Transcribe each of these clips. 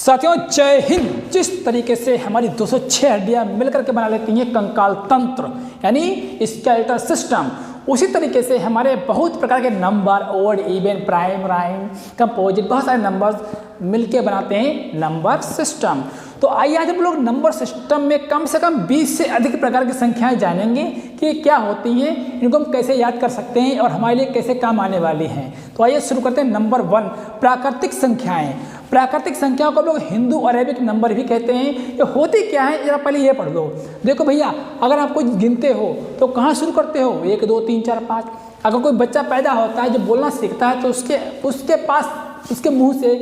साथियों जय हिंद। जिस तरीके से हमारी 206 हड्डियां मिलकर के बना लेती हैं कंकाल तंत्र यानी स्केलेटल सिस्टम, उसी तरीके से हमारे बहुत प्रकार के नंबर ओड इवन प्राइम राइम कंपोजिट बहुत सारे नंबर्स मिलके बनाते हैं नंबर सिस्टम। तो आइए आज हम लोग नंबर सिस्टम में कम से कम 20 से अधिक प्रकार की संख्याएं जानेंगे कि क्या होती हैं, इनको हम कैसे याद कर सकते हैं और हमारे लिए कैसे काम आने वाली हैं। तो आइए शुरू करते हैं। नंबर 1 प्राकृतिक संख्याएं। प्राकृतिक संख्याओं को लोग हिंदू अरेबिक नंबर भी कहते हैं। ये होती क्या है जरा पहले ये पढ़ लो। देखो भैया, अगर आप कुछ गिनते हो तो कहाँ शुरू करते हो? 1 2 3 4 5। अगर कोई बच्चा पैदा होता है जो बोलना सीखता है तो उसके पास उसके मुंह से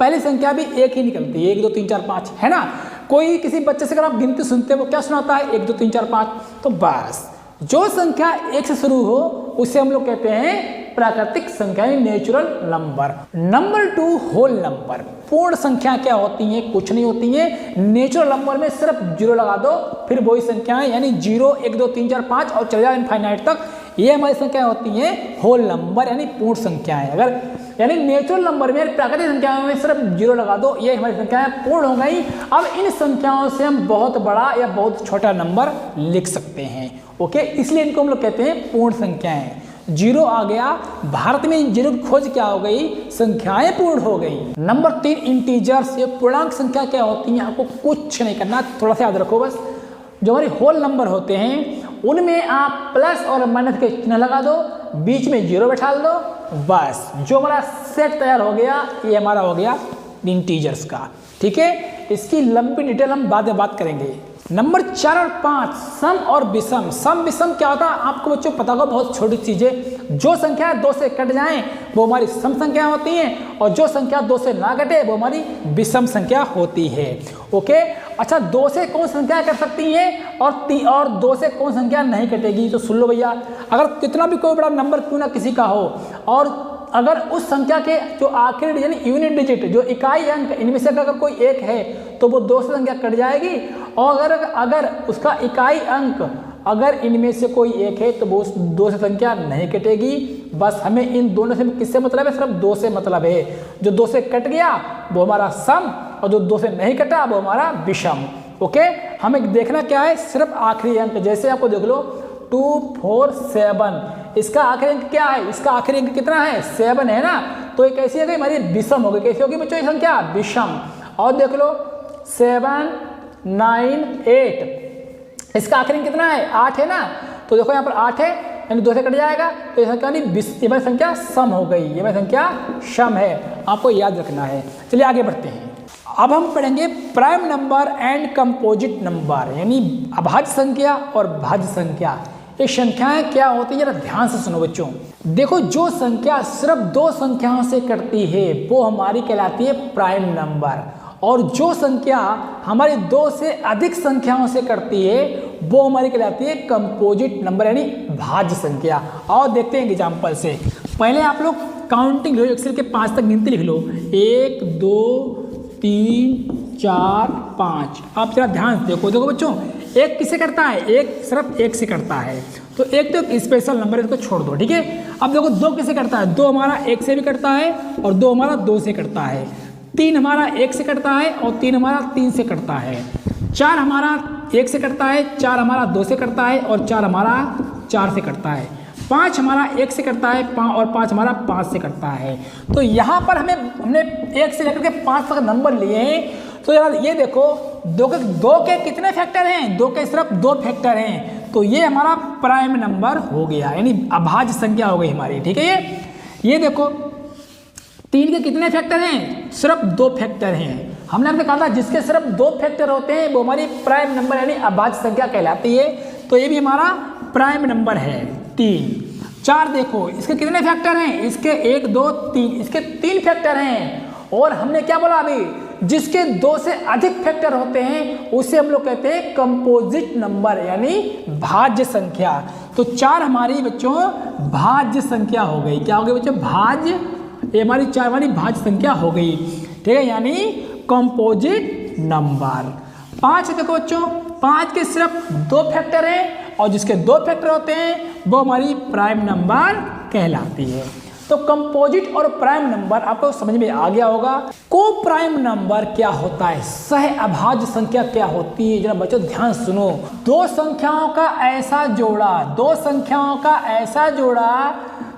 पहली संख्या भी एक ही निकलती है, 1 2 3 4 5, है ना। कोई किसी बच्चे से अगर आप गिनती सुनते हो वो क्या सुनाता है? 1 2 3 4 5। तो बस जो संख्या 1 से शुरू हो उसे हम लोग कहते हैं प्राकृतिक संख्या natural number. Number 2 whole number. पूर्ण संख्या क्या होती हैं? कुछ नहीं होती हैं। नेचुरल नंबर में सिर्फ 0 लगा दो, फिर वही संख्याएं यानी 0 1 2 3 4 5 और चले जाओ इनफाइनाइट तक, ये हमारी संख्याएं होती हैं होल नंबर यानी पूर्ण संख्याएं। अगर यानी नेचुरल नंबर में प्राकृतिक संख्याओं में सिर्फ 0 लगा दो, ये हमारी संख्याएं पूर्ण हो गई। अब इन संख्याओं से हम बहुत बड़ा या बहुत छोटा नंबर लिख सकते हैं। ओके, इसलिए इनको हम लोग कहते हैं पूर्ण संख्याएं। 0 आ गया, भारत में 0 की खोज क्या हो गई? संख्याएं पूर्ण हो गई। Number 3 integers. ये पूर्णांक संख्या क्या होती हैं? आपको कुछ नहीं करना, थोड़ा सा याद रखो बस। जो हमारे होल नंबर होते हैं उनमें आप प्लस और माइनस के चिन्ह लगा दो, बीच में 0 बैठा दो, बस जो हमारा सेट तैयार हो गया, ये हमारा हो गया इंटीजर्स का। ठीक है, इसकी लंबी डिटेल हम बाद में बात करेंगे। नंबर 4 और 5 सम और विषम। सम विषम क्या होता है आपको बच्चों पता होगा, बहुत छोटी चीजें। जो संख्या 2 से कट जाएं वो हमारी सम संख्या होती है और जो संख्या 2 से ना कटे वो हमारी विषम संख्या होती है। ओके, अच्छा 2 से कौन संख्या कट सकती है और 2 से कौन संख्या नहीं कटेगी? तो सुन लो भैया, अगर कितना भी कोई बड़ा नंबर क्यों ना किसी का हो और अगर उस संख्या के जो आखिरी यानी यूनिट डिजिट जो इकाई अंक इनमें से अगर कोई एक है तो वो 2 से संख्या कट जाएगी, और अगर उसका इकाई अंक अगर इनमें से कोई एक है तो वो उस 2 से संख्या नहीं कटेगी। बस हमें इन दोनों से किससे मतलब है? सिर्फ 2 से मतलब है। जो 2 से कट गया वो हमारा सम और जो 2 से नहीं कटा वो हमारा विषम। ओके, हमें देखना क्या है? सिर्फ आखिरी अंक। जैसे आपको देख लो 2 4 7, इसका आखिरी अंक क्या है? इसका आखिरी अंक कितना है? 7 है ना। तो ये कैसी हो गई? हमारी विषम हो गई। कैसी होगी बच्चों ये संख्या? विषम। और देख लो 7 9 8, इसका आखिरी अंक कितना है? 8 है ना। तो देखो यहाँ पर 8 है यानी 2 से कट जाएगा, तो ये संख्या नहीं संख्या सम हो गई, ये संख्या सम है। आपको याद रखना है। चलिए आगे बढ़ते हैं। अब हम पढ़ेंगे prime number and composite number यानी अभाज्य संख्या और भाज्य संख्या। ये संख्याएं क्या होती है जरा ध्यान से सुनो बच्चों। देखो, जो संख्या सिर्फ 2 संख्याओं से कटती है वो हमारी कहलाती है प्राइम नंबर, और जो संख्या हमारी 2 से अधिक संख्याओं से कटती है वो हमारी कहलाती है कंपोजिट नंबर यानी भाज्य संख्या। और देखते हैं एग्जाम्पल से। पहले आप लोग काउंटिंग लो, एक्सेल के 5 तक गिनती लिख लो। 1 2 3 4 5। आप जरा ध्यान से देखो बच्चों, एक किसे करता है? एक सिर्फ 1 से करता है, तो एक तो स्पेशल नंबर है, इसको छोड़ दो। ठीक है, अब देखो 2 किसे करता है? 2 हमारा 1 से भी करता है और 2 हमारा 2 से करता है। 3 हमारा 1 से करता है और 3 हमारा 3 से करता है। 4 हमारा 1 से करता है, 4 हमारा 2 से करता है और 4 हमारा 4 से करता है। 5 हमारा 1 से करता है और 5 हमारा 5 से करता है। तो यहाँ पर हमने 1 से लेकर के 5 तक नंबर लिए हैं। तो यार ये देखो 2 के कितने फैक्टर हैं? 2 के सिर्फ 2 फैक्टर हैं। तो ये हमारा प्राइम नंबर हो गया यानी अभाज्य संख्या हो गई हमारी। ठीक है, ये देखो 3 के कितने फैक्टर हैं? सिर्फ 2 फैक्टर हैं। हमने आपने कहा था जिसके सिर्फ 2 फैक्टर होते हैं वो हमारी प्राइम नंबर यानी अभाज्य संख्या कहलाती है। तो ये भी हमारा प्राइम नंबर है 3। 4 देखो, इसके कितने फैक्टर हैं? इसके 1 2 3, इसके 3 फैक्टर हैं। और हमने क्या बोला अभी? जिसके 2 से अधिक फैक्टर होते हैं उसे हम लोग कहते हैं कंपोजिट नंबर यानी भाज्य संख्या। तो 4 हमारी बच्चों भाज्य संख्या हो गई। क्या हो गई बच्चों? भाज्य। ये हमारी 4 हमारी भाज्य संख्या हो गई। ठीक है, यानी कंपोजिट नंबर। 5 देखो बच्चों, 5 के सिर्फ 2 फैक्टर हैं और जिसके 2 फैक्टर होते हैं वो हमारी प्राइम नंबर कहलाती है। तो कंपोजिट और प्राइम नंबर आपको समझ में आ गया होगा। को प्राइम नंबर क्या होता है, सह अभाज्य संख्या क्या होती है, जरा बच्चों ध्यान सुनो। दो संख्याओं का ऐसा जोड़ा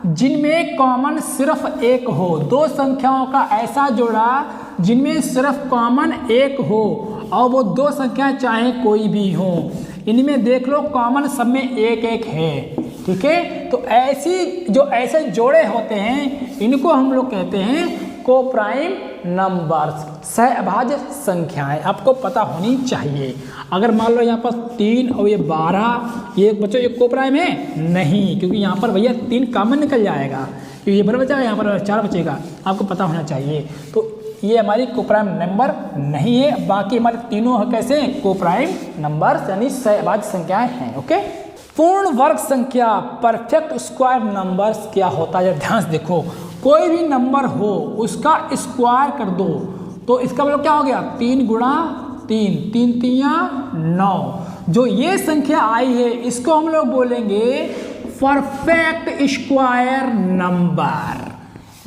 जिनमें कॉमन सिर्फ एक हो, दो संख्याओं का ऐसा जोड़ा जिनमें सिर्फ कॉमन एक हो, और वो दो संख्या चाहे कोई भी हो, इनमें देख लो कॉमन सब में एक एक है, ठीक है। तो ऐसे जोड़े होते हैं इनको हम लोग कहते हैं को प्राइम नंबर्स, सह अभाज्य संख्याएं, आपको पता होनी चाहिए। अगर मान लो यहाँ पर 3 और ये 12, ये बच्चों ये को प्राइम है नहीं, क्योंकि यहाँ पर भैया 3 कॉमन निकल जाएगा, क्योंकि ये बड़ा बचा, यहाँ पर 4 बचेगा, आपको पता होना चाहिए। तो ये हमारी को प्राइम नंबर नहीं है, बाकी हमारे तीनों कैसे को प्राइम नंबर्स यानी सह अभाज्य संख्याएं हैं। ओके, पूर्ण वर्ग संख्या परफेक्ट स्क्वायर नंबर्स क्या होता है, ध्यान से देखो। कोई भी नंबर हो उसका स्क्वायर कर दो तो इसका मतलब क्या हो गया, 3 गुणा 3, 3 3 9। जो ये संख्या आई है इसको हम लोग बोलेंगे परफेक्ट स्क्वायर नंबर।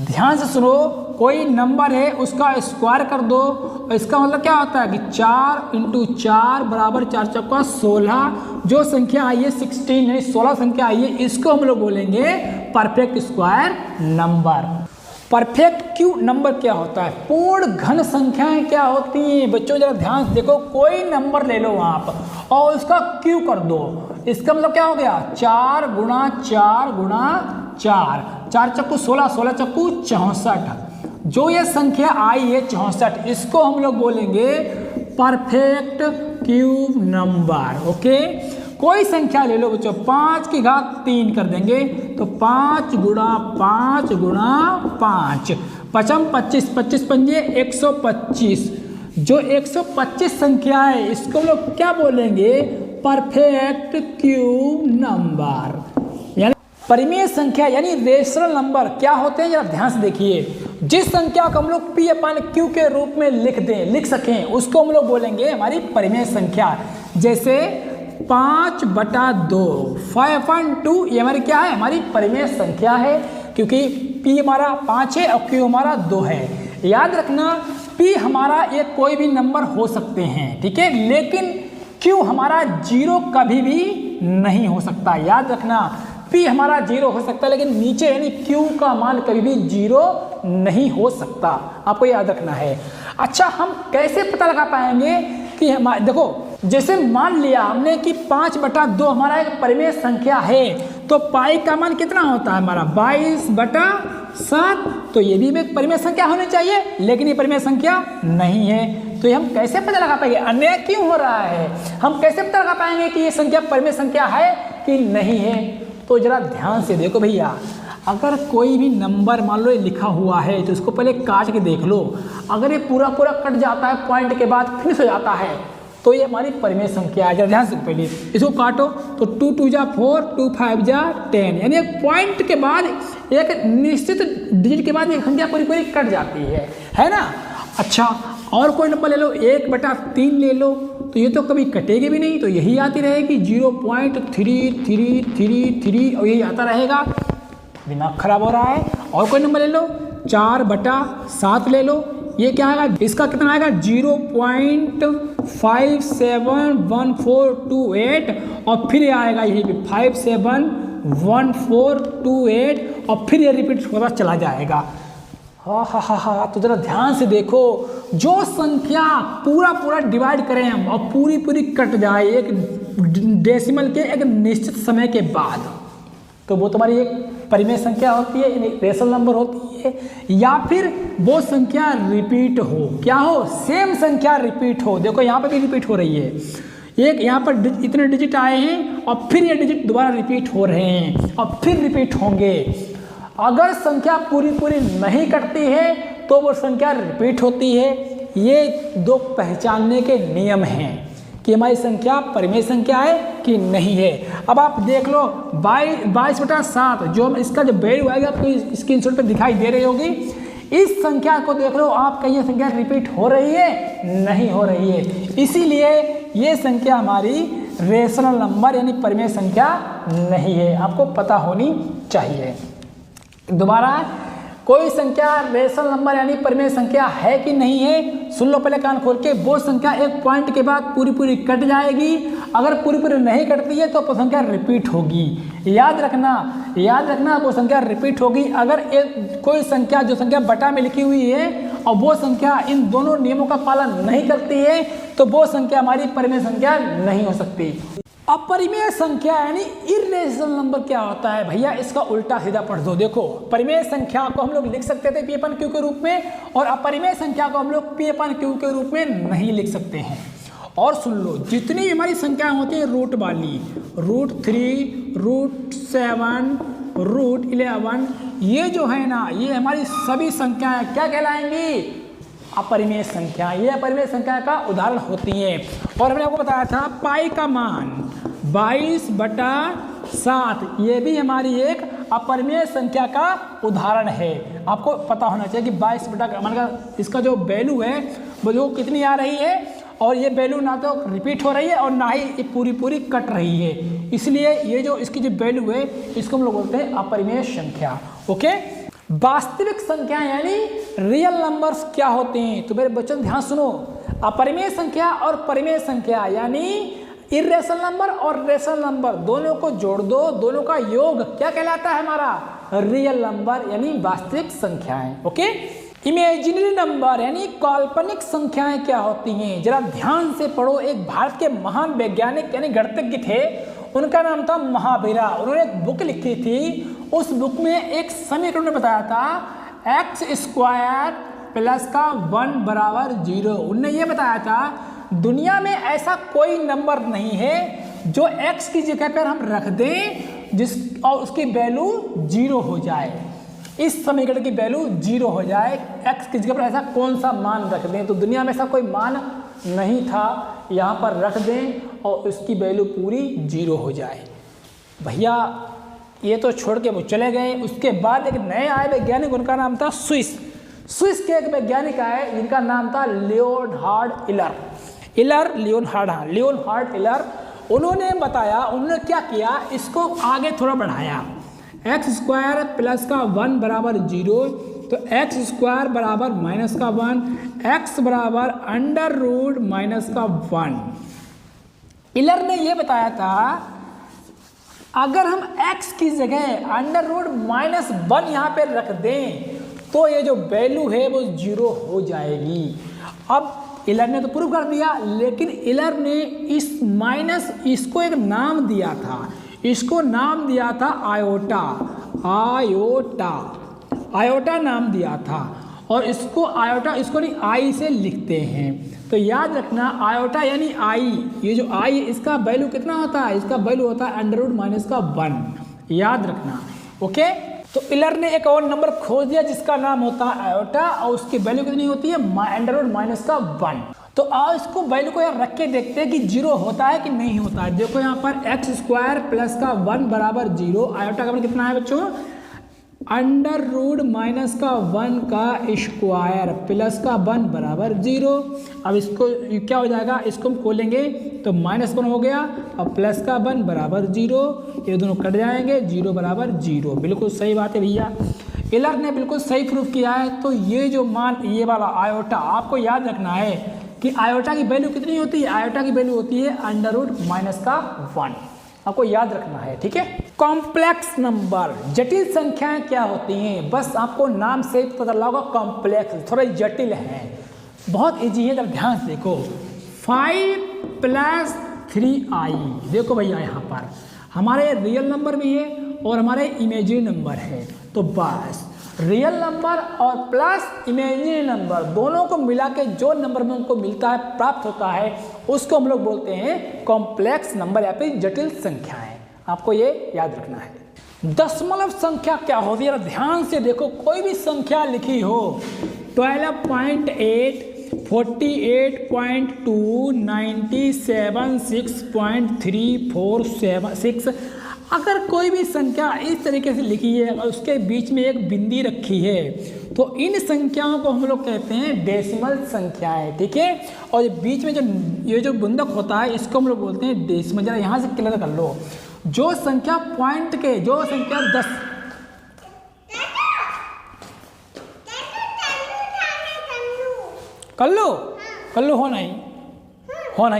ध्यान से सुनो, कोई नंबर है उसका स्क्वायर कर दो, इसका मतलब क्या होता है कि 4 × 4 बराबर 4 चौका 16। जो संख्या आई है 16 यानी 16 संख्या आई है, इसको हम लोग बोलेंगे perfect square number. Perfect Q number क्या होता है, पूर्ण घन संख्याएं क्या होती हैं बच्चों, जरा ध्यान से देखो। कोई नंबर ले लो आप और उसका क्यू कर दो, इसका मतलब क्या हो गया 4 × 4 × 4, 4 चक्कू 16, 16 चक्कू 64। जो ये संख्या आई है 64, इसको हम लोग बोलेंगे परफेक्ट क्यूब नंबर। ओके, कोई संख्या ले लो बच्चों, 5 की घात 3 कर देंगे तो 5 × 5 × 5, 5 25, 25 पंजे 125। जो 125 संख्या है इसको हम लोग क्या बोलेंगे, परफेक्ट क्यूब नंबर। यानी परिमेय संख्या यानी रेशनल नंबर क्या होते हैं, जरा ध्यान से देखिए। जिस संख्या को हम लोग P/Q के रूप में लिख सकें उसको हम लोग बोलेंगे हमारी परिमेय संख्या। जैसे 5/2, 5/2 ये हमारी क्या है, हमारी परिमेय संख्या है, क्योंकि P हमारा 5 है और Q हमारा 2 है। याद रखना P हमारा ये कोई भी नंबर हो सकते हैं, ठीक है, लेकिन Q हमारा 0 कभी भी नहीं हो सकता। याद रखना P हमारा 0 हो सकता है, लेकिन नीचे यानी Q का मान कभी भी 0 नहीं हो सकता, आपको याद रखना है। अच्छा, हम कैसे पता लगा पाएंगे कि हमारे, देखो जैसे मान लिया हमने कि 5/2 हमारा एक परिमेय संख्या है, तो पाई का मान कितना होता है हमारा 22/7। तो ये भी एक परिमेय संख्या होनी चाहिए, लेकिन ये परिमेय संख्या नहीं है। तो ये हम कैसे पता लगा पाएंगे, अन्याय क्यों हो रहा है, हम कैसे पता लगा पाएंगे कि ये संख्या परिमेय संख्या है कि नहीं है। तो जरा ध्यान से देखो भैया, अगर कोई भी नंबर मान लो ये लिखा हुआ है तो इसको पहले काट के देख लो। अगर ये पूरा कट जाता है, पॉइंट के बाद फिनिश हो जाता है, तो ये हमारी परिमेय संख्या है। जरा ध्यान से पहले इसको काटो तो 2 × 2 = 4, 2 × 5 = 10, यानी एक पॉइंट के बाद एक निश्चित डिजिट के बाद एक संख्या पूरी कट जाती है ना। अच्छा, और कोई नंबर ले लो, 1/3 ले लो, तो ये तो कभी कटेगी भी नहीं, तो यही आती रहेगी 0.3333 और यही आता रहेगा, दिमाग खराब हो रहा है। और कोई नंबर ले लो, 4/7 ले लो, ये क्या आएगा, इसका कितना आएगा 0.571428, और फिर ये आएगा यही पे 571428, और फिर ये रिपीट होता चला जाएगा। हा। तो जरा ध्यान से देखो, जो संख्या पूरा डिवाइड करें हम और पूरी कट जाए एक डेसिमल के एक निश्चित समय के बाद, तो वो तुम्हारी एक परिमेय संख्या होती है, रेशनल नंबर होती है। या फिर वो संख्या रिपीट हो, क्या हो, सेम संख्या रिपीट हो। देखो यहाँ पे भी रिपीट हो रही है, एक यहाँ पर इतने डिजिट आए हैं और फिर ये डिजिट दोबारा रिपीट हो रहे हैं और फिर रिपीट होंगे। अगर संख्या पूरी नहीं कटती है तो वो संख्या रिपीट होती है। ये दो पहचानने के नियम हैं कि हमारी संख्या परिमेय संख्या है कि नहीं है। अब आप देख लो 22/7 जो इसका जो वैल्यू आएगा आपको स्क्रीनशॉट पे दिखाई दे रही होगी। इस संख्या को देख लो आप, कहीं ये संख्या रिपीट हो रही है, नहीं हो रही है, इसीलिए ये संख्या हमारी रेशनल नंबर यानी परिमेय संख्या नहीं है, आपको पता होनी चाहिए। दोबारा, कोई संख्या रेशनल नंबर यानी परिमेय संख्या है कि नहीं है, सुन लो पहले कान खोल के। वो संख्या एक पॉइंट के बाद पूरी पूरी कट जाएगी, अगर पूरी पूरी नहीं कटती है तो वो संख्या रिपीट होगी। याद रखना वो संख्या रिपीट होगी। अगर एक कोई संख्या जो संख्या बटा में लिखी हुई है और वो संख्या इन दोनों नियमों का पालन नहीं करती है तो वो संख्या हमारी परिमेय संख्या नहीं हो सकती। अपरिमेय संख्या यानी इर्रेशनल नंबर क्या होता है भैया, इसका उल्टा सीधा पढ़ दो। देखो, परिमेय संख्या को हम लोग लिख सकते थे P अपन Q के रूप में, और अपरिमेय संख्या को हम लोग P अपन Q के रूप में नहीं लिख सकते हैं। और सुन लो, जितनी भी हमारी संख्याएं होती हैं रूट वाली, √3, √7, √11, ये जो है ना, ये हमारी सभी संख्याएं क्या कहलाएंगी, अपरिमेय संख्या। ये अपरिमेय संख्या का उदाहरण होती है। और हमने आपको बताया था पाई का मान 22/7, ये भी हमारी एक अपरिमेय संख्या का उदाहरण है। आपको पता होना चाहिए कि 22/मान का इसका जो वैल्यू है वो जो कितनी आ रही है, और ये वैल्यू ना तो रिपीट हो रही है और ना ही ये पूरी पूरी कट रही है, इसलिए ये जो इसकी जो वैल्यू है इसको हम लोग बोलते हैं अपरिमेय संख्या। ओके, वास्तविक संख्या यानी रियल नंबर्स क्या होते हैं, तो मेरे बच्चों ध्यान सुनो। अपरिमेय संख्या और परिमेय संख्या यानी इर्रेशनल नंबर और रेशनल नंबर दोनों को जोड़ दो, दोनों का योग क्या कहलाता है हमारा, रियल नंबर यानी वास्तविक संख्याएं। ओके, इमेजिनरी नंबर यानी काल्पनिक संख्याएं क्या होती हैं, जरा ध्यान से पढ़ो। एक भारत के महान वैज्ञानिक यानी गणितज्ञ थे, उनका नाम था महावीरा। उन्होंने एक बुक लिखी थी, उस बुक में एक समीकरण बताया था x² + 1 = 0। उनने ये बताया था दुनिया में ऐसा कोई नंबर नहीं है जो x की जगह पर हम रख दें और उसकी वैल्यू 0 हो जाए। इस समीकरण की वैल्यू 0 हो जाए, x की जगह पर ऐसा कौन सा मान रख दें, तो दुनिया में ऐसा कोई मान नहीं था, यहाँ पर रख दें और उसकी वैल्यू पूरी 0 हो जाए। भैया ये तो छोड़ के वो चले गए। उसके बाद एक नए आए वैज्ञानिक, उनका नाम था स्विस के एक वैज्ञानिक आए जिनका नाम था लियोनहार्ड इलर। उन्होंने बताया, उन्होंने क्या किया, इसको आगे थोड़ा बढ़ाया, x² + 1 = 0, तो x² = -1, x √ -1। इलर ने यह बताया था अगर हम x की जगह √-1 यहाँ पे रख दें तो ये जो वैल्यू है वो 0 हो जाएगी। अब इलर ने तो प्रूव कर दिया, लेकिन इलर ने इसको एक नाम दिया था, इसको नाम दिया था आयोटा नाम दिया था। और इसको नहीं आई से लिखते हैं, तो याद रखना आयोटा यानी आई, ये जो आई है इसका वैल्यू कितना होता है, इसका वैल्यू होता है √-1, याद रखना। ओके, तो इलर ने एक और नंबर खोज दिया जिसका नाम होता है आयोटा, और उसकी वैल्यू कितनी होती है √-1। तो आओ इसको वैल्यू को यार रख के देखते हैं कि 0 होता है कि नहीं होता है। देखो यहाँ पर x² + 1 = 0, आयोटा का मतलब कितना है बच्चों, √-1² + 0। अब इसको क्या हो जाएगा, इसको हम खोलेंगे तो -1 हो गया और +1 = 0, ये दोनों कट जाएंगे, 0 = 0। बिल्कुल सही बात है भैया, इलर ने बिल्कुल सही प्रूफ किया है। तो ये जो मान, ये वाला आयोटा, आपको याद रखना है कि आयोटा की वैल्यू कितनी होती है, आयोटा की वैल्यू होती है √-1, आपको याद रखना है, ठीक है। कॉम्प्लेक्स नंबर, जटिल संख्याएं क्या होती हैं, बस आपको नाम से पता चला होगा, कॉम्प्लेक्स थोड़ा जटिल है, बहुत इजी है, जब ध्यान से देखो। 5 + 3i, देखो भैया यहाँ पर हमारे रियल नंबर भी है और हमारे इमेजिनरी नंबर है, तो बस रियल नंबर और प्लस इमेजिनरी नंबर दोनों को मिला के जो नंबर में उनको मिलता है, प्राप्त होता है, उसको हम लोग बोलते हैं कॉम्प्लेक्स नंबर या फिर जटिल संख्याएं। आपको ये याद रखना है। दशमलव संख्या क्या होती है, ध्यान से देखो। कोई भी संख्या लिखी हो 12.8, 48.2, 97, 6.346, अगर कोई भी संख्या इस तरीके से लिखी है और उसके बीच में एक बिंदी रखी है तो इन संख्याओं को हम लोग कहते हैं डेसिमल संख्याएं, ठीक है। और बीच में ये जो बिंदक होता है इसको हम लोग बोलते हैं डेसिमल। जरा यहाँ से क्लियर कर लो, जो संख्या पॉइंट के, जो संख्या 10 कर लो हो नहीं,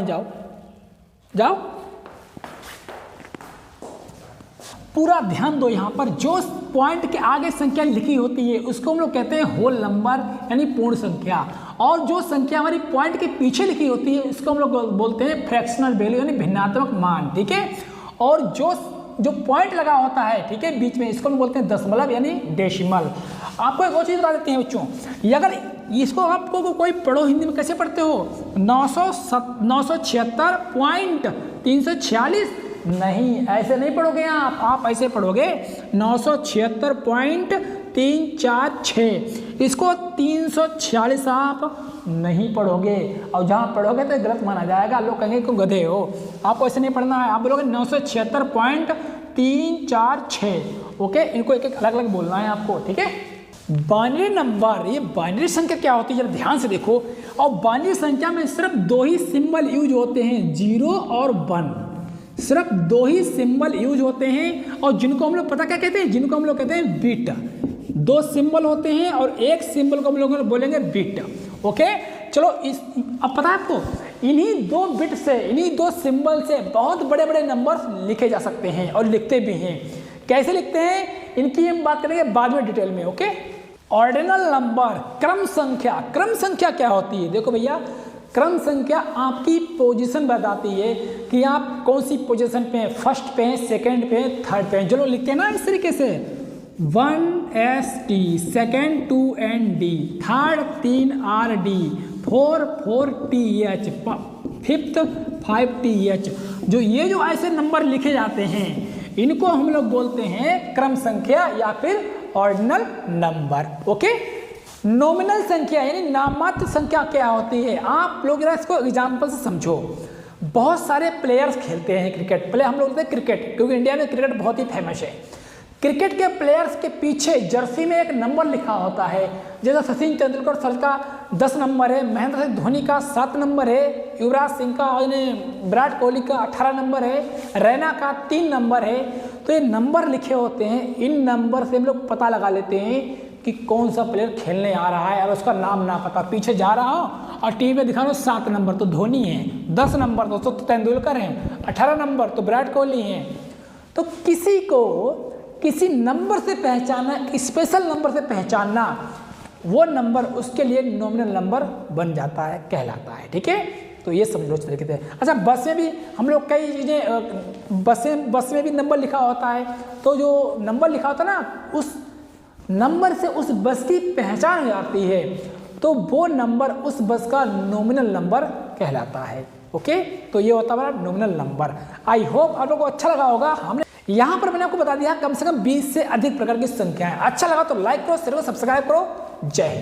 जाओ जाओ। पूरा ध्यान दो, यहाँ पर जो पॉइंट के आगे संख्या लिखी होती है उसको हम लोग कहते हैं होल नंबर यानी पूर्ण संख्या, और जो संख्या हमारी पॉइंट के पीछे लिखी होती है उसको हम लोग बोलते हैं फ्रैक्शनल वैल्यू यानी भिन्नात्मक मान, ठीक है। और जो पॉइंट लगा होता है, ठीक है, बीच में, इसको हम बोलते हैं दशमलव यानी डेसिमल। आपको एक और चीज़ बता देते हैं बच्चों, ये अगर इसको आपको कोई पढ़ो हिंदी में कैसे पढ़ते हो, 976.346, नहीं ऐसे नहीं पढ़ोगे आप ऐसे पढ़ोगे 976.346, इसको 346 आप नहीं पढ़ोगे, और जहाँ पढ़ोगे तो गलत माना जाएगा, लोग कहेंगे को गधे हो। आपको ऐसे नहीं पढ़ना है, आप बोलोगे 976.346, ओके। इनको एक एक अलग अलग बोलना है आपको, ठीक है। बाइनरी नंबर, ये बाइनरी संख्या क्या होती है जरा ध्यान से देखो। और बाइनरी संख्या में सिर्फ 2 ही सिंबल यूज होते हैं, 0 और 1, सिर्फ 2 ही सिंबल यूज होते हैं, और जिनको हम लोग पता क्या कहते हैं, जिनको हम लोग कहते हैं बिट। 2 सिंबल होते हैं और एक सिंबल को हम लोग बोलेंगे बिट, ओके। चलो अब पता है आपको, इन्हीं 2 बिट से, इन्हीं 2 सिंबल से बहुत बड़े बड़े नंबर लिखे जा सकते हैं और लिखते भी हैं। कैसे लिखते हैं इनकी हम बात करेंगे बाद में डिटेल में, ओके। ऑर्डिनल नंबर, क्रम संख्या। क्रम संख्या क्या होती है, देखो भैया, क्रम संख्या आपकी पोजीशन बताती है कि आप कौन सी पोजीशन पे हैं, फर्स्ट पे हैं, सेकंड पे हैं, थर्ड पे हैं। चलो लिखते हैं ना इस तरीके से, 1ST, second 2ND, third 3RD, 4TH, fifth 5TH। जो ये जो ऐसे नंबर लिखे जाते हैं इनको हम लोग बोलते हैं क्रम संख्या या फिर ऑर्डिनल नंबर, ओके। नॉमिनल संख्या यानी नाममात्र संख्या क्या होती है, आप लोग जरा इसको एग्जाम्पल से समझो। बहुत सारे प्लेयर्स खेलते हैं क्रिकेट, पहले हम लोग बोलते हैं क्रिकेट, क्योंकि इंडिया में क्रिकेट बहुत ही फेमस है। क्रिकेट के प्लेयर्स के पीछे जर्सी में एक नंबर लिखा होता है, जैसे सचिन तेंदुलकर सर का 10 नंबर है, महेंद्र सिंह धोनी का 7 नंबर है, युवराज सिंह का और विराट कोहली का 18 नंबर है, रैना का 3 नंबर है। तो ये नंबर लिखे होते हैं, इन नंबर से हम लोग पता लगा लेते हैं कि कौन सा प्लेयर खेलने आ रहा है, और उसका नाम ना पता, पीछे जा रहा हो और टीवी में दिखा रहा हो 7 नंबर तो धोनी है, 10 नंबर तो तेंदुलकर हैं, 18 नंबर तो विराट कोहली हैं। तो किसी को किसी नंबर से पहचानना, स्पेशल नंबर से पहचानना, वो नंबर उसके लिए नॉमिनल नंबर बन जाता है, कहलाता है, ठीक है। तो ये समझ लो इस तरीके से। अच्छा, बस में भी हम लोग कई चीज़ें, बस में भी नंबर लिखा होता है, तो जो नंबर लिखा होता है ना, उस नंबर से उस बस की पहचान हो जाती है, तो वो नंबर उस बस का नॉमिनल नंबर कहलाता है, ओके। तो ये होता है नॉमिनल नंबर। आई होप आप लोगों को अच्छा लगा होगा। हमने यहाँ पर मैंने आपको बता दिया कम से कम 20 से अधिक प्रकार की संख्याएं। अच्छा लगा तो लाइक करो, शेयर करो, सब्सक्राइब करो। जय हिंद।